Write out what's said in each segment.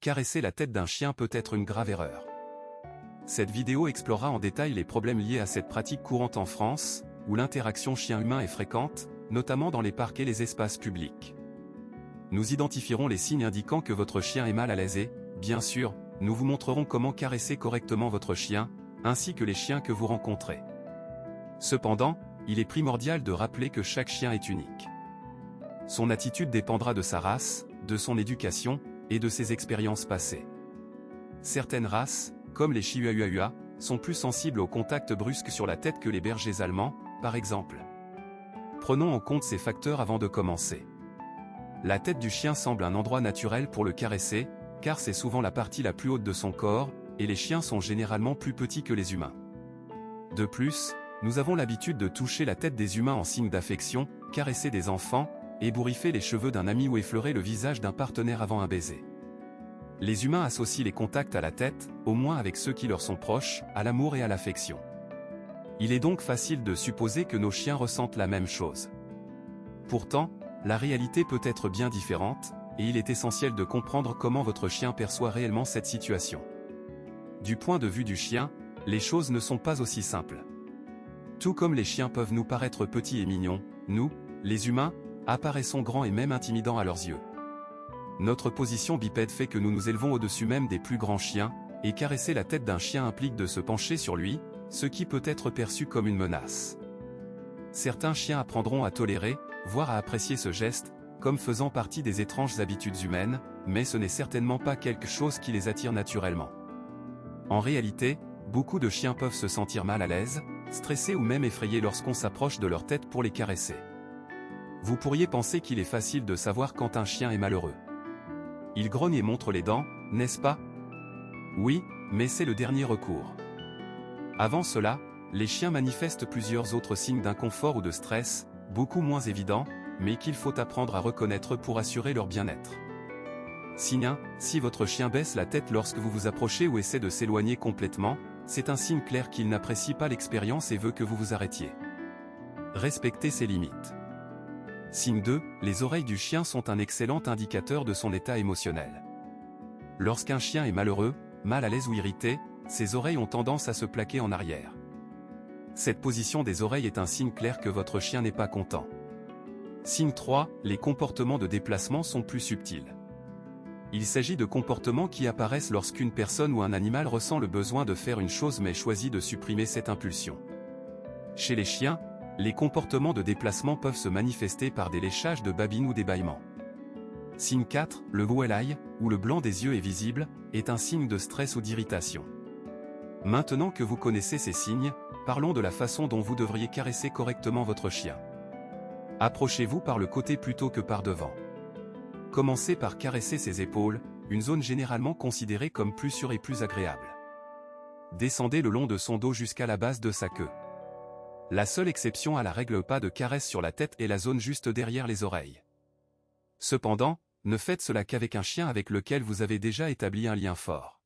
caresser la tête d'un chien peut être une grave erreur. Cette vidéo explorera en détail les problèmes liés à cette pratique courante en France, où l'interaction chien-humain est fréquente, notamment dans les parcs et les espaces publics. Nous identifierons les signes indiquant que votre chien est mal à l'aise et, bien sûr, nous vous montrerons comment caresser correctement votre chien, ainsi que les chiens que vous rencontrez. Cependant, il est primordial de rappeler que chaque chien est unique. Son attitude dépendra de sa race, de son éducation, et de ses expériences passées. Certaines races, comme les Chihuahuas, sont plus sensibles au contact brusque sur la tête que les bergers allemands, par exemple. Prenons en compte ces facteurs avant de commencer. La tête du chien semble un endroit naturel pour le caresser, car c'est souvent la partie la plus haute de son corps, et les chiens sont généralement plus petits que les humains. De plus, nous avons l'habitude de toucher la tête des humains en signe d'affection, caresser des enfants, ébouriffer les cheveux d'un ami ou effleurer le visage d'un partenaire avant un baiser. Les humains associent les contacts à la tête, au moins avec ceux qui leur sont proches, à l'amour et à l'affection. Il est donc facile de supposer que nos chiens ressentent la même chose. Pourtant, la réalité peut être bien différente, et il est essentiel de comprendre comment votre chien perçoit réellement cette situation. Du point de vue du chien, les choses ne sont pas aussi simples. Tout comme les chiens peuvent nous paraître petits et mignons, nous, les humains, apparaissons grands et même intimidants à leurs yeux. Notre position bipède fait que nous nous élevons au-dessus même des plus grands chiens, et caresser la tête d'un chien implique de se pencher sur lui, ce qui peut être perçu comme une menace. Certains chiens apprendront à tolérer, voire à apprécier ce geste, comme faisant partie des étranges habitudes humaines, mais ce n'est certainement pas quelque chose qui les attire naturellement. En réalité, beaucoup de chiens peuvent se sentir mal à l'aise, stressés ou même effrayés lorsqu'on s'approche de leur tête pour les caresser. Vous pourriez penser qu'il est facile de savoir quand un chien est malheureux. Il grogne et montre les dents, n'est-ce pas? Oui, mais c'est le dernier recours. Avant cela, les chiens manifestent plusieurs autres signes d'inconfort ou de stress, beaucoup moins évidents, mais qu'il faut apprendre à reconnaître pour assurer leur bien-être. Signe 1, si votre chien baisse la tête lorsque vous vous approchez ou essaie de s'éloigner complètement, c'est un signe clair qu'il n'apprécie pas l'expérience et veut que vous vous arrêtiez. Respectez ses limites. Signe 2, les oreilles du chien sont un excellent indicateur de son état émotionnel. Lorsqu'un chien est malheureux, mal à l'aise ou irrité, ses oreilles ont tendance à se plaquer en arrière. Cette position des oreilles est un signe clair que votre chien n'est pas content. Signe 3, les comportements de déplacement sont plus subtils. Il s'agit de comportements qui apparaissent lorsqu'une personne ou un animal ressent le besoin de faire une chose mais choisit de supprimer cette impulsion. Chez les chiens, les comportements de déplacement peuvent se manifester par des léchages de babines ou des bâillements. Signe 4, le gouaille, où le blanc des yeux est visible, est un signe de stress ou d'irritation. Maintenant que vous connaissez ces signes, parlons de la façon dont vous devriez caresser correctement votre chien. Approchez-vous par le côté plutôt que par devant. Commencez par caresser ses épaules, une zone généralement considérée comme plus sûre et plus agréable. Descendez le long de son dos jusqu'à la base de sa queue. La seule exception à la règle pas de caresse sur la tête est la zone juste derrière les oreilles. Cependant, ne faites cela qu'avec un chien avec lequel vous avez déjà établi un lien fort.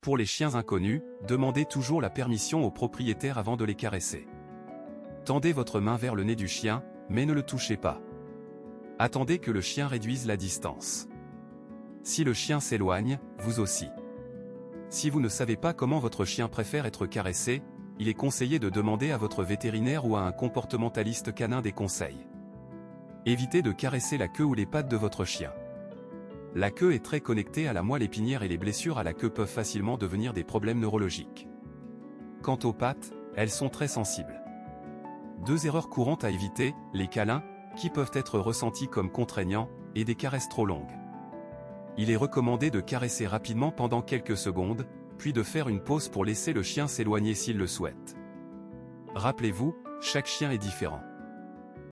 Pour les chiens inconnus, demandez toujours la permission au propriétaire avant de les caresser. Tendez votre main vers le nez du chien, mais ne le touchez pas. Attendez que le chien réduise la distance. Si le chien s'éloigne, vous aussi. Si vous ne savez pas comment votre chien préfère être caressé, il est conseillé de demander à votre vétérinaire ou à un comportementaliste canin des conseils. Évitez de caresser la queue ou les pattes de votre chien. La queue est très connectée à la moelle épinière et les blessures à la queue peuvent facilement devenir des problèmes neurologiques. Quant aux pattes, elles sont très sensibles. 2 erreurs courantes à éviter, les câlins, qui peuvent être ressentis comme contraignants, et des caresses trop longues. Il est recommandé de caresser rapidement pendant quelques secondes, puis de faire une pause pour laisser le chien s'éloigner s'il le souhaite. Rappelez-vous, chaque chien est différent.